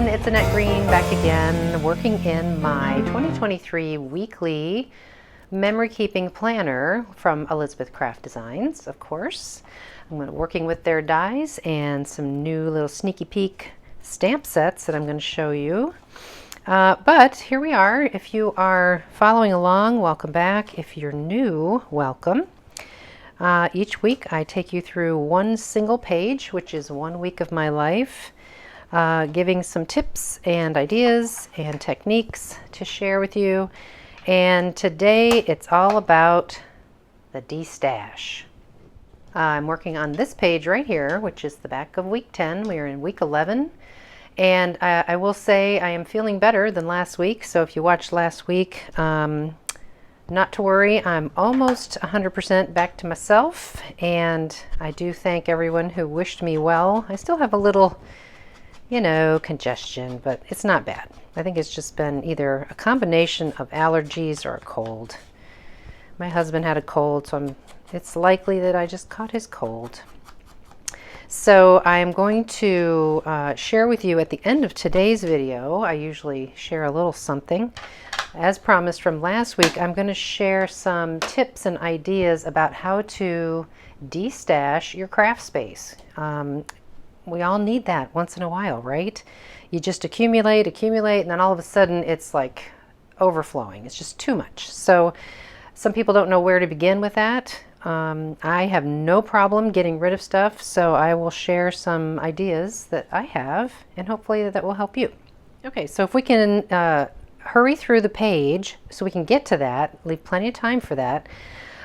it's Annette Green back again, working in my 2023 weekly memory keeping planner from Elizabeth Craft Designs, of course. I'm working with their dies and some new little sneaky peek stamp sets that I'm going to show you. But here we are. If you are following along, welcome back. If you're new, welcome. Each week I take you through one single page, which is 1 week of my life, giving some tips and ideas and techniques to share with you. And today it's all about the destash. I'm working on this page right here, which is the back of week 10. We are in week 11. And I will say I am feeling better than last week. So if you watched last week, not to worry, I'm almost 100% back to myself, and I do thank everyone who wished me well. I still have a little, congestion, but it's not bad. I think it's just been either a combination of allergies or a cold. My husband had a cold, so it's likely that I just caught his cold. So I'm going to share with you at the end of today's video. I usually share a little something. As promised from last week, I'm going to share some tips and ideas about how to destash your craft space. We all need that once in a while, right? You just accumulate, and then all of a sudden it's like overflowing. It's just too much. So some people don't know where to begin with that. I have no problem getting rid of stuff, so I will share some ideas that I have, and hopefully that will help you. Okay, so if we can hurry through the page so we can get to that, leave plenty of time for that.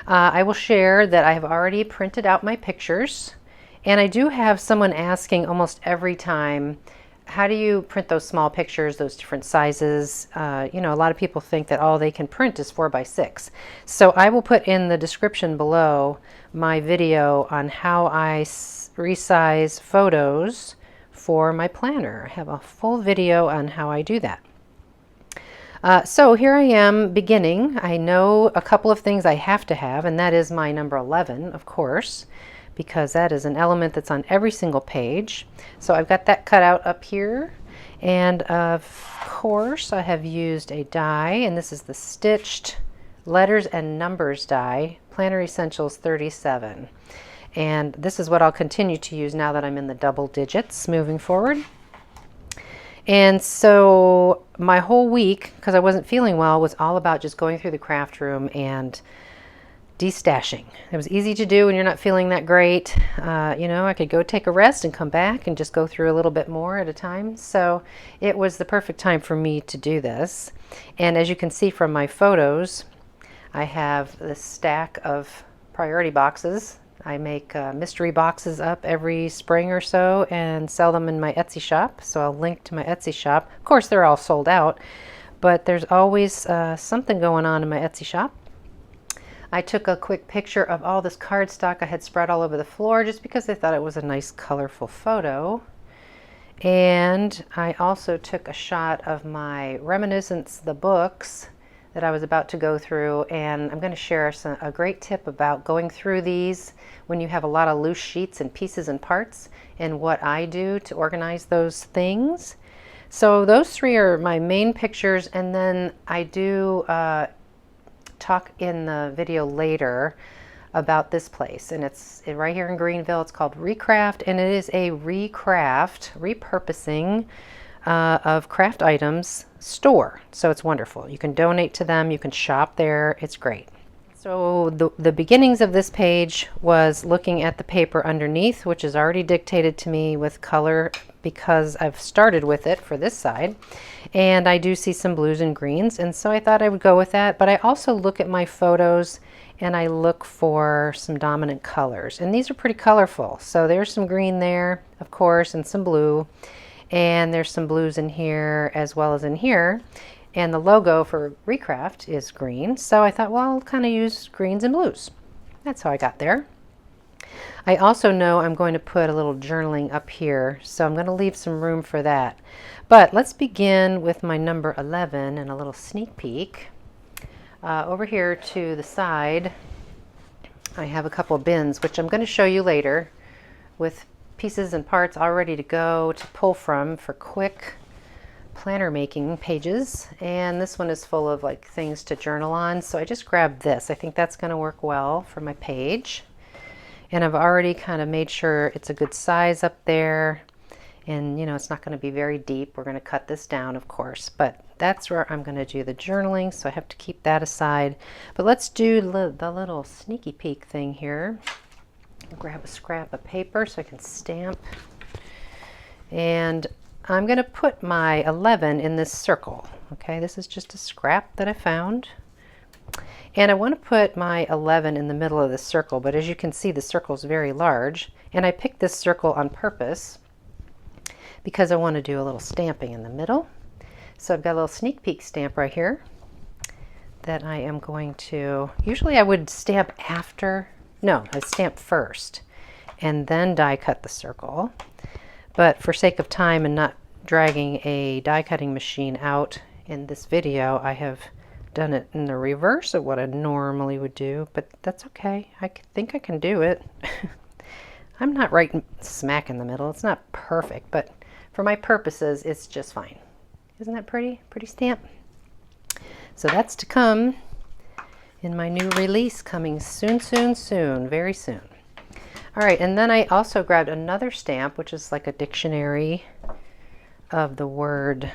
I will share that I have already printed out my pictures, and I do have someone asking almost every time, how do you print those small pictures, those different sizes? A lot of people think that all they can print is 4x6. So I will put in the description below my video on how I resize photos for my planner. I have a full video on how I do that. So here I am beginning. I know a couple of things I have to have, and that is my number 11, of course, because that is an element that's on every single page. So I've got that cut out up here. And of course, I have used a die, and this is the Stitched Letters and Numbers die, Planner Essentials 37. And this is what I'll continue to use now that I'm in the double digits moving forward. And so my whole week, because I wasn't feeling well, was all about just going through the craft room and destashing. It was easy to do when you're not feeling that great. I could go take a rest and come back and just go through a little bit more at a time. So it was the perfect time for me to do this. And as you can see from my photos, I have this stack of priority boxes. I make mystery boxes up every spring or so and sell them in my Etsy shop. So I'll link to my Etsy shop. Of course, they're all sold out, but there's always something going on in my Etsy shop. I took a quick picture of all this cardstock I had spread all over the floor just because I thought it was a nice colorful photo. And I also took a shot of my Reminiscence, the books that I was about to go through, and I'm going to share a great tip about going through these when you have a lot of loose sheets and pieces and parts, and what I do to organize those things. So those three are my main pictures, and then I do talk in the video later about this place, and it's right here in Greenville. It's called Recraft, and it is a repurposing of craft items store. So it's wonderful. You can donate to them, you can shop there. It's great. So the beginnings of this page was looking at the paper underneath, which is already dictated to me with color because I've started with it for this side. And I do see some blues and greens, and so I thought I would go with that. But I also look at my photos and I look for some dominant colors, and these are pretty colorful. So there's some green there, of course, and some blue. And there's some blues in here as well as in here. And the logo for Recraft is green. So I thought, well, I'll kind of use greens and blues. That's how I got there. I also know I'm going to put a little journaling up here, so I'm going to leave some room for that. But let's begin with my number 11 and a little sneak peek. Over here to the side, I have a couple of bins, which I'm going to show you later, with pieces and parts all ready to go to pull from for quick planner making pages, and this one is full of like things to journal on, so I just grabbed this. I think that's going to work well for my page, and I've already kind of made sure it's a good size up there, and you know, it's not going to be very deep. We're going to cut this down, of course, but that's where I'm going to do the journaling, so I have to keep that aside. But let's do the little sneaky peek thing here. Grab a scrap of paper so I can stamp, and I'm going to put my 11 in this circle. Okay, this is just a scrap that I found, and I want to put my 11 in the middle of the circle, but as you can see, the circle is very large, and I picked this circle on purpose because I want to do a little stamping in the middle. So I've got a little sneak peek stamp right here that I am going to, usually I would stamp after, no, I stamp first and then die cut the circle. But for sake of time and not dragging a die cutting machine out in this video, I have done it in the reverse of what I normally would do, but that's okay. I think I can do it. I'm not right smack in the middle. It's not perfect, but for my purposes, it's just fine. Isn't that pretty? Pretty stamp. So that's to come in my new release coming soon, soon, soon, very soon. All right, and then I also grabbed another stamp, which is like a dictionary of the word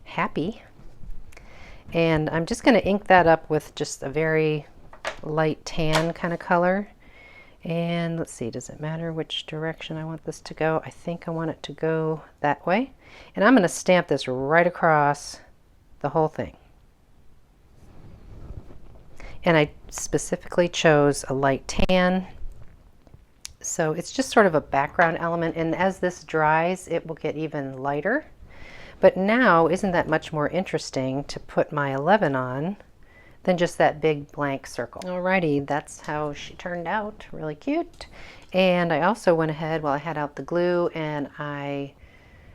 happy. And I'm just going to ink that up with just a very light tan kind of color. And let's see, does it matter which direction I want this to go? I think I want it to go that way. And I'm going to stamp this right across the whole thing. And I specifically chose a light tan. So it's just sort of a background element, and as this dries, it will get even lighter. But now, isn't that much more interesting to put my 11 on than just that big blank circle? Alrighty, that's how she turned out. Really cute. And I also went ahead while I had out the glue and I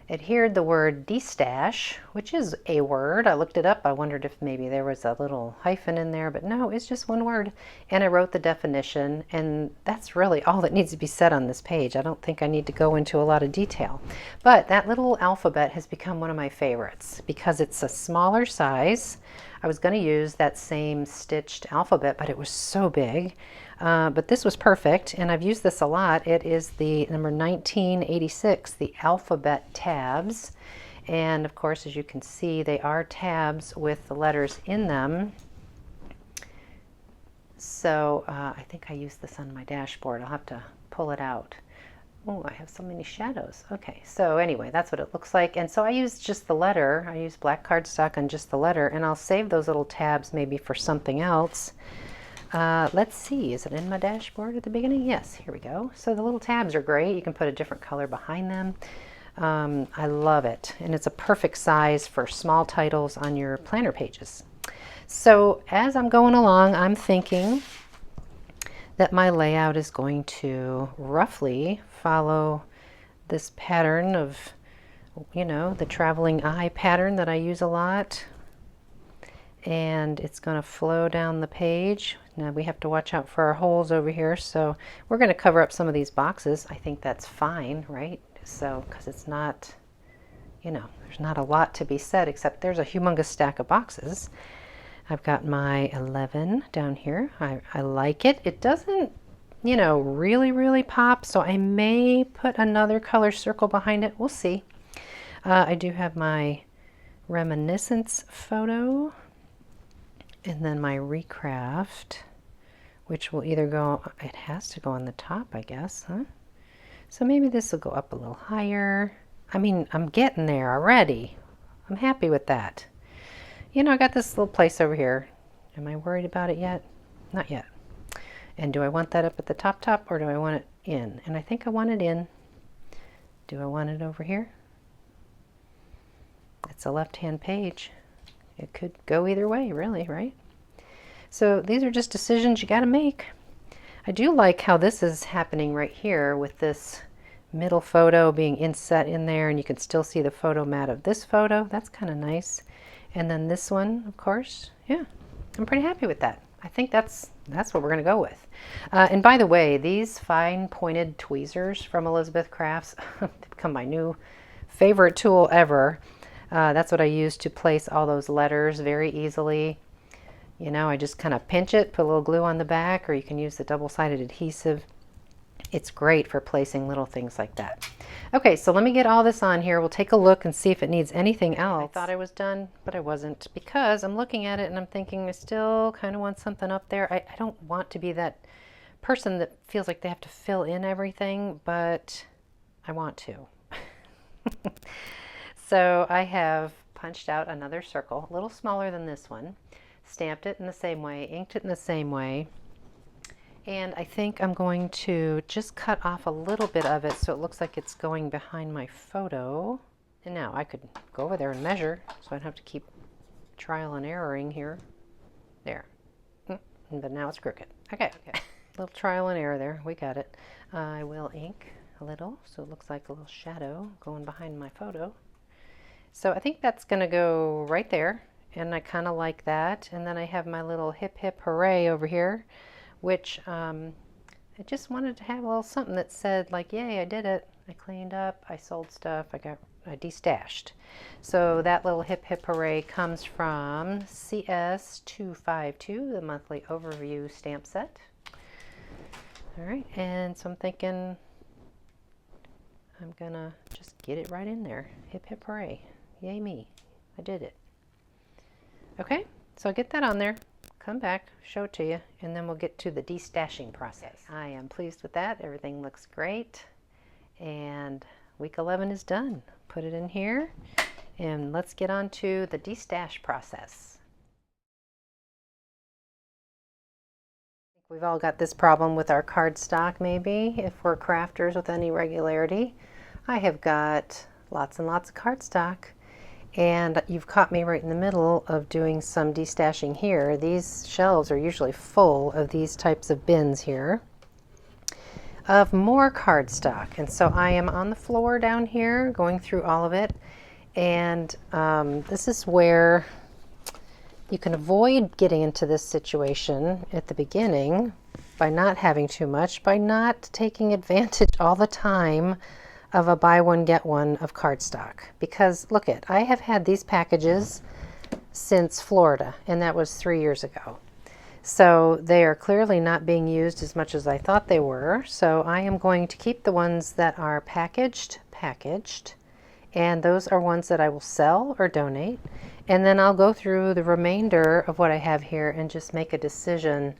adhered the word destash, which is a word. I looked it up. I wondered if maybe there was a little hyphen in there, but no, it's just one word. And I wrote the definition, and that's really all that needs to be said on this page. I don't think I need to go into a lot of detail. But that little alphabet has become one of my favorites because it's a smaller size. I was going to use that same stitched alphabet, but it was so big. But this was perfect, and I've used this a lot. It is the number 1986, the alphabet tabs. And of course, as you can see, they are tabs with the letters in them. So I think I used this on my dashboard. I'll have to pull it out. Oh, I have so many shadows. Okay, so anyway, that's what it looks like. And so I used just the letter. I used black cardstock on just the letter, and I'll save those little tabs maybe for something else. Let's see, is it in my dashboard at the beginning? Yes, here we go. So the little tabs are great. You can put a different color behind them. I love it. And it's a perfect size for small titles on your planner pages. So as I'm going along, I'm thinking that my layout is going to roughly follow this pattern of, you know, the traveling eye pattern that I use a lot. And it's going to flow down the page. Now we have to watch out for our holes over here, so we're going to cover up some of these boxes. I think that's fine, right? So, because it's not, you know, there's not a lot to be said except there's a humongous stack of boxes. I've got my 11 down here. I like it. It doesn't, you know, really pop, so I may put another color circle behind it. We'll see. I do have my reminiscence photo. And then my recraft, which will either go, it has to go on the top, I guess, huh? So maybe this will go up a little higher. I mean, I'm getting there already. I'm happy with that. You know, I got this little place over here. Am I worried about it yet? Not yet. And do I want that up at the top, or do I want it in? And I think I want it in. Do I want it over here? It's a left-hand page. It could go either way, really, right? So these are just decisions you got to make. I do like how this is happening right here with this middle photo being inset in there, and you can still see the photo mat of this photo. That's kind of nice. And then this one, of course, yeah, I'm pretty happy with that. I think that's what we're going to go with. And by the way, these fine pointed tweezers from Elizabeth Crafts have become my new favorite tool ever. That's what I use to place all those letters very easily. You know, I just kind of pinch it, put a little glue on the back, or you can use the double-sided adhesive. It's great for placing little things like that. Okay, so let me get all this on here. We'll take a look and see if it needs anything else. I thought I was done, but I wasn't, because I'm looking at it and I'm thinking I still kind of want something up there. I don't want to be that person that feels like they have to fill in everything, but I want to. So I have punched out another circle, a little smaller than this one, stamped it in the same way, inked it in the same way, and I think I'm going to just cut off a little bit of it so it looks like it's going behind my photo. And now I could go over there and measure, so I don't have to keep trial and erroring here. There. But now it's crooked. Okay. Little trial and error there. We got it. I will ink a little so it looks like a little shadow going behind my photo. So I think that's going to go right there, and I kind of like that. And then I have my little hip hip hooray over here, which I just wanted to have a little something that said like, yay, I did it. I cleaned up, I sold stuff, I destashed. So that little hip hip hooray comes from CS252, the monthly overview stamp set. All right, and so I'm thinking I'm gonna just get it right in there. Hip hip hooray, yay me, I did it. Okay, so I'll get that on there, come back, show it to you, and then we'll get to the destashing process. I am pleased with that. Everything looks great. And week 11 is done. Put it in here, and let's get on to the destash process. We've all got this problem with our cardstock, maybe, if we're crafters with any regularity. I have got lots and lots of cardstock. And you've caught me right in the middle of doing some destashing here. These shelves are usually full of these types of bins here of more cardstock. And so I am on the floor down here going through all of it. And this is where you can avoid getting into this situation at the beginning by not having too much, by not taking advantage all the time of a buy one get one of cardstock. Because look it, I have had these packages since Florida, and that was 3 years ago. So they are clearly not being used as much as I thought they were. So I am going to keep the ones that are packaged, and those are ones that I will sell or donate. And then I'll go through the remainder of what I have here and just make a decision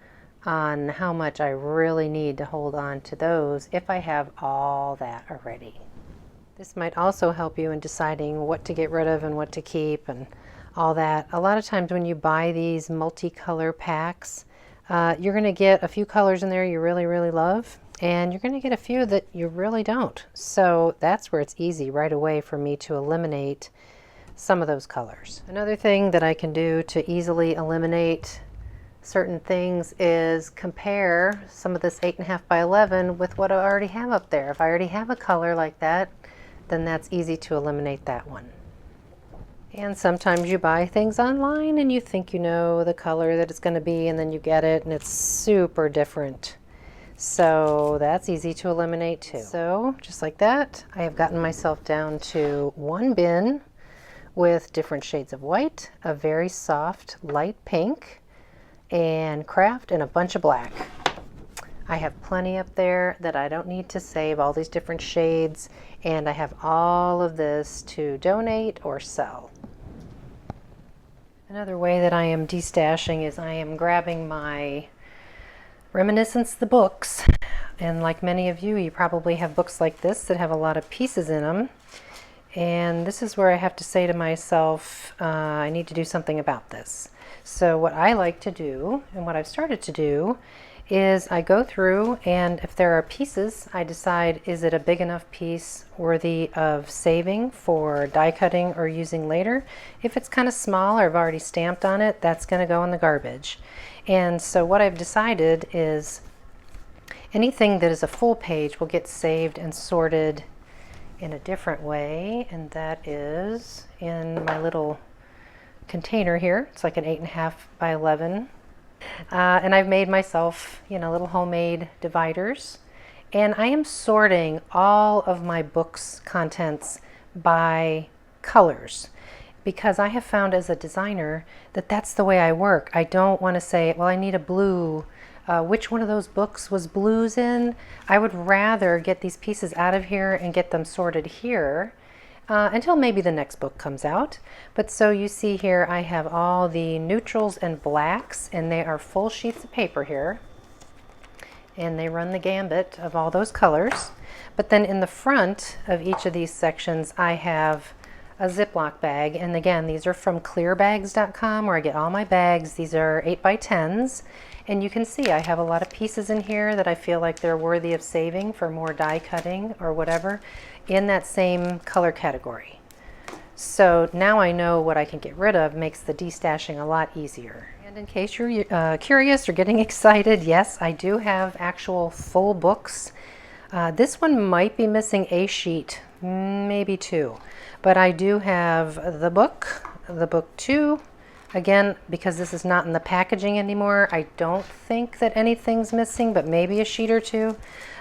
on how much I really need to hold on to those if I have all that already. This might also help you in deciding what to get rid of and what to keep and all that. A lot of times when you buy these multicolor packs, you're going to get a few colors in there you really, really love, and you're going to get a few that you really don't. So that's where it's easy right away for me to eliminate some of those colors. Another thing that I can do to easily eliminate certain things is compare some of this 8.5 by 11 with what I already have up there. If I already have a color like that, then that's easy to eliminate that one. And sometimes you buy things online and you think you know the color that it's going to be, and then you get it and it's super different. So that's easy to eliminate too. So just like that, I have gotten myself down to one bin with different shades of white, a very soft light pink, and craft, and a bunch of black. I have plenty up there that I don't need to save, all these different shades, and I have all of this to donate or sell. Another way that I am destashing is I am grabbing my Reminiscence the books, and like many of you, you probably have books like this that have a lot of pieces in them, and this is where I have to say to myself, I need to do something about this. So what I like to do, and what I've started to do, is I go through, and if there are pieces, I decide, is it a big enough piece worthy of saving for die cutting or using later? If it's kind of small or I've already stamped on it, that's going to go in the garbage. And so what I've decided is anything that is a full page will get saved and sorted in a different way, and that is in my little container here. It's like an 8.5 by 11. And I've made myself, little homemade dividers. And I am sorting all of my books' contents by colors. because I have found as a designer that that's the way I work. I don't want to say, well, I need a blue. Which one of those books was blues in? I would rather get these pieces out of here and get them sorted here until maybe the next book comes out. But so you see here, I have all the neutrals and blacks, and they are full sheets of paper here. And they run the gambit of all those colors. But then in the front of each of these sections, I have a Ziploc bag. And again, these are from clearbags.com, where I get all my bags. These are 8x10s. And you can see I have a lot of pieces in here that I feel like they're worthy of saving for more die cutting or whatever in that same color category. So now I know what I can get rid of, makes the destashing a lot easier. And in case you're curious or getting excited, yes, I do have actual full books. This one might be missing a sheet, maybe two, but I do have the book 2. Again, because this is not in the packaging anymore, I don't think that anything's missing, but maybe a sheet or two.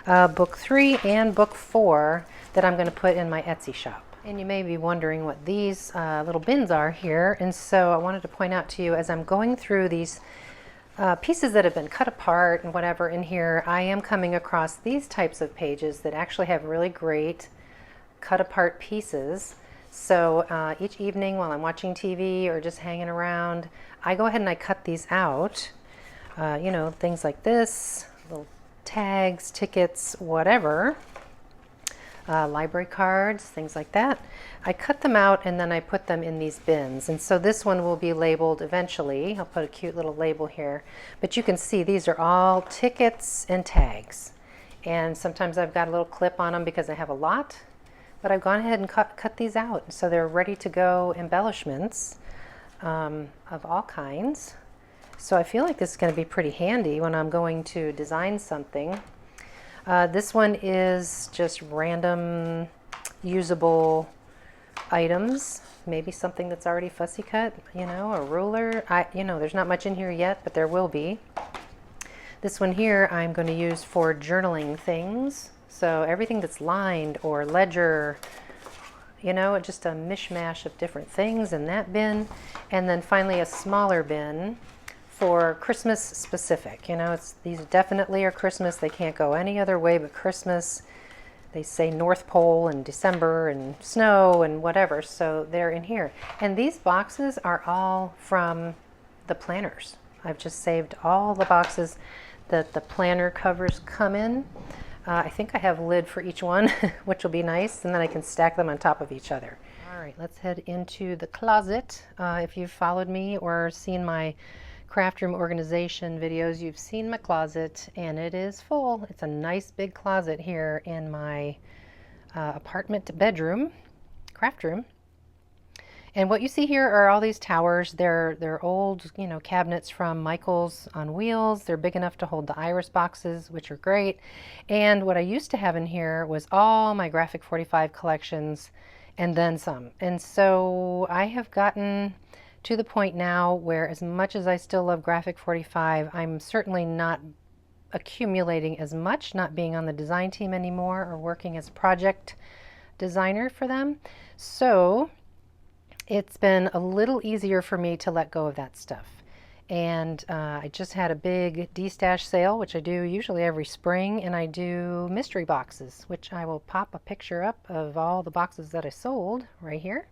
Book 3 and book 4 that I'm going to put in my Etsy shop. And you may be wondering what these little bins are here. And so I wanted to point out to you, as I'm going through these pieces that have been cut apart and whatever in here, I am coming across these types of pages that actually have really great cut apart pieces. So each evening while I'm watching TV or just hanging around, I go ahead and I cut these out. You know, things like this, little tags, tickets, whatever. Library cards, things like that. I cut them out and then I put them in these bins. And so this one will be labeled eventually. I'll put a cute little label here. But you can see these are all tickets and tags. And sometimes I've got a little clip on them because I have a lot. But I've gone ahead and cut these out. So they're ready to go embellishments of all kinds. So I feel like this is going to be pretty handy when I'm going to design something. This one is just random usable items, maybe something that's already fussy cut, you know, a ruler. You know, there's not much in here yet, but there will be. This one here I'm going to use for journaling things. So everything that's lined or ledger, you know, just a mishmash of different things in that bin. And then finally a smaller bin for Christmas specific. You know, these definitely are Christmas. They can't go any other way but Christmas. They say North Pole and December and snow and whatever, so they're in here. And these boxes are all from the planners. I've just saved all the boxes that the planner covers come in. I think I have a lid for each one, which will be nice, and then I can stack them on top of each other. All right, let's head into the closet. If you've followed me or seen my craft room organization videos, you've seen my closet, and it is full. It's a nice big closet here in my apartment bedroom, craft room. And what you see here are all these towers. They're old, you know, cabinets from Michael's on wheels. They're big enough to hold the iris boxes, which are great. And what I used to have in here was all my Graphic 45 collections and then some. And so I have gotten to the point now where, as much as I still love Graphic 45, I'm certainly not accumulating as much, not being on the design team anymore or working as a project designer for them. So it's been a little easier for me to let go of that stuff. And I just had a big destash sale, which I do usually every spring, and I do mystery boxes, which I will pop a picture up of all the boxes that I sold right here.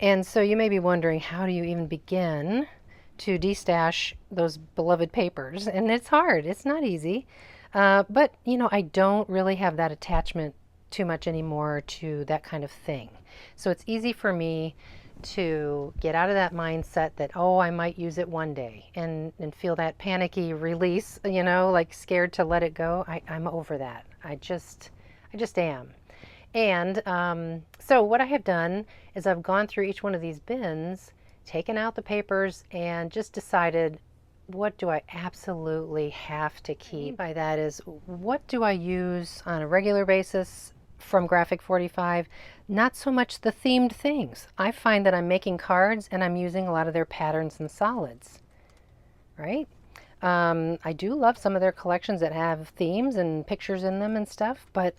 And so you may be wondering, how do you even begin to destash those beloved papers? And it's hard. It's not easy. But, you know, I don't really have that attachment too much anymore to that kind of thing. So it's easy for me to get out of that mindset that, oh, I might use it one day, and feel that panicky release, you know, like scared to let it go. I'm over that. I just am. And so what I have done is I've gone through each one of these bins, taken out the papers, and just decided, what do I absolutely have to keep? By that is, what do I use on a regular basis from Graphic 45? Not so much the themed things. I find that I'm making cards and I'm using a lot of their patterns and solids, right? I do love some of their collections that have themes and pictures in them and stuff, but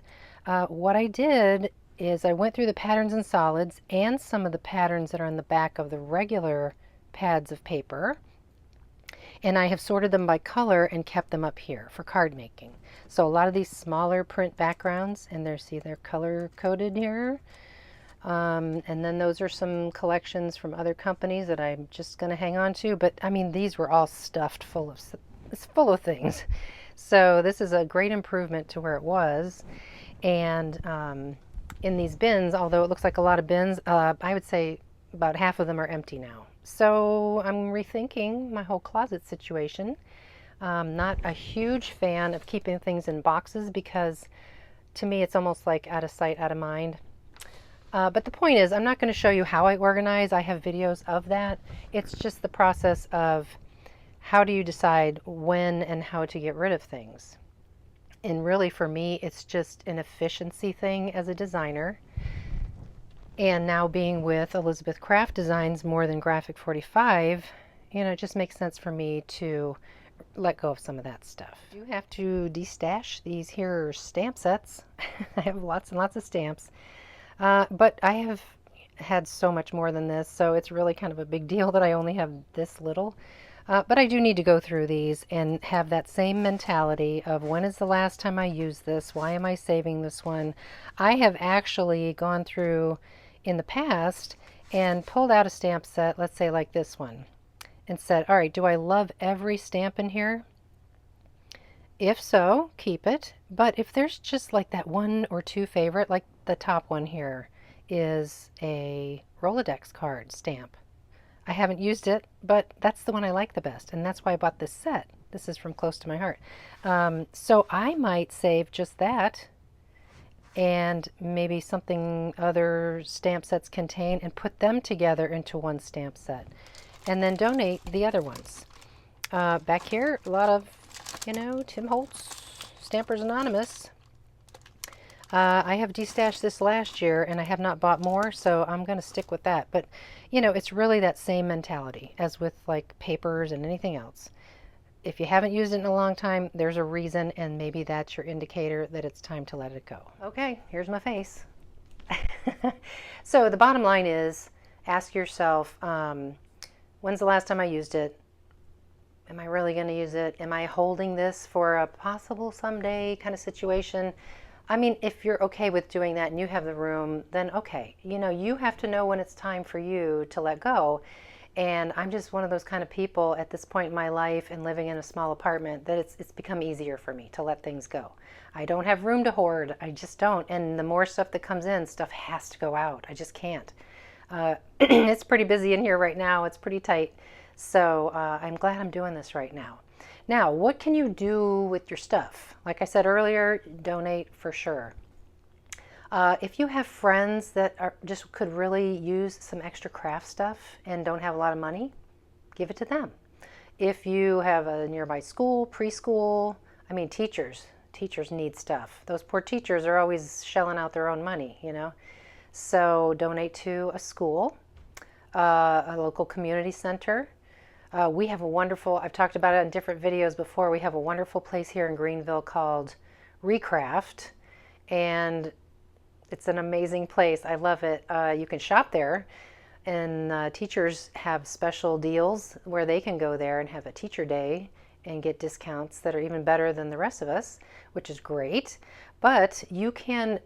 What I did is I went through the patterns and solids and some of the patterns that are on the back of the regular pads of paper, and I have sorted them by color and kept them up here for card making. So a lot of these smaller print backgrounds, and see they're color coded here. And then those are some collections from other companies that I'm just going to hang on to. But I mean, these were all stuffed full of things. So this is a great improvement to where it was. And in these bins, although it looks like a lot of bins, I would say about half of them are empty now. So I'm rethinking my whole closet situation. Not a huge fan of keeping things in boxes because to me it's almost like out of sight, out of mind. But the point is, I'm not going to show you how I organize. I have videos of that. It's just the process of how do you decide when and how to get rid of things. And really for me, it's just an efficiency thing as a designer. And now being with Elizabeth Craft Designs more than Graphic 45, it just makes sense for me to let go of some of that stuff. You have to destash these here stamp sets. I have lots and lots of stamps. But I have had so much more than this, so it's really kind of a big deal that I only have this little. But I do need to go through these and have that same mentality of when is the last time I used this? Why am I saving this one? I have actually gone through in the past and pulled out a stamp set, let's say like this one, and said, all right, do I love every stamp in here? If so, keep it. But if there's just like that one or two favorite, like the top one here is a Rolodex card stamp. I haven't used it, but that's the one I like the best, and that's why I bought this set. This is from close to my heart. So I might save just that and maybe something other stamp sets contain and put them together into one stamp set and then donate the other ones. Back here, a lot of, Tim Holtz, Stampers Anonymous. I have destashed this last year and I have not bought more, so I'm going to stick with that. But, it's really that same mentality as with like papers and anything else. If you haven't used it in a long time, there's a reason, and maybe that's your indicator that it's time to let it go. Okay, here's my face. So the bottom line is, ask yourself, when's the last time I used it? Am I really going to use it? Am I holding this for a possible someday kind of situation? I mean, if you're okay with doing that and you have the room, then okay. You have to know when it's time for you to let go. And I'm just one of those kind of people at this point in my life and living in a small apartment that it's become easier for me to let things go. I don't have room to hoard. I just don't. And the more stuff that comes in, stuff has to go out. I just can't. It's pretty busy in here right now. It's pretty tight. So I'm glad I'm doing this right now. Now, what can you do with your stuff? Like I said earlier, donate for sure. If you have friends that just could really use some extra craft stuff and don't have a lot of money, give it to them. If you have a nearby school, preschool, teachers need stuff. Those poor teachers are always shelling out their own money, So donate to a school, a local community center. We have a wonderful, I've talked about it in different videos before, we have a wonderful place here in Greenville called Recraft, and it's an amazing place. I love it. You can shop there, and teachers have special deals where they can go there and have a teacher day and get discounts that are even better than the rest of us, which is great. But you can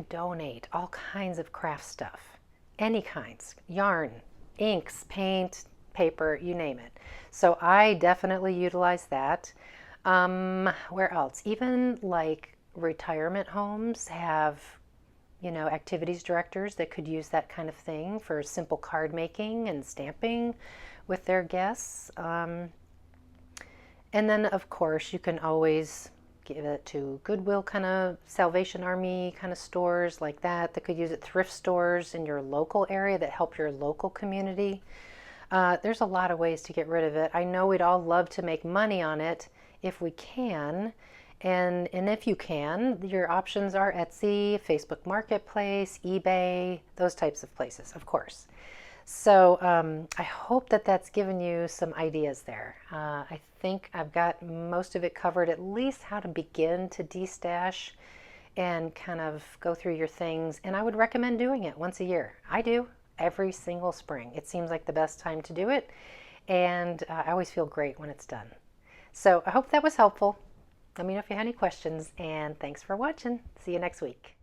donate all kinds of craft stuff, any kinds, yarn, inks, paint, paper, you name it. So I definitely utilize that. Where else? Even like retirement homes have activities directors that could use that kind of thing for simple card making and stamping with their guests. And then of course you can always give it to Goodwill kind of Salvation Army kind of stores like that could use it, thrift stores in your local area that help your local community. There's a lot of ways to get rid of it. I know we'd all love to make money on it if we can. And if you can, your options are Etsy, Facebook Marketplace, eBay, those types of places, of course. So I hope that that's given you some ideas there. I think I've got most of it covered, at least how to begin to destash and kind of go through your things. And I would recommend doing it once a year. I do every single spring. It seems like the best time to do it. And I always feel great when it's done. So I hope that was helpful. Let me know if you have any questions, and thanks for watching. See you next week.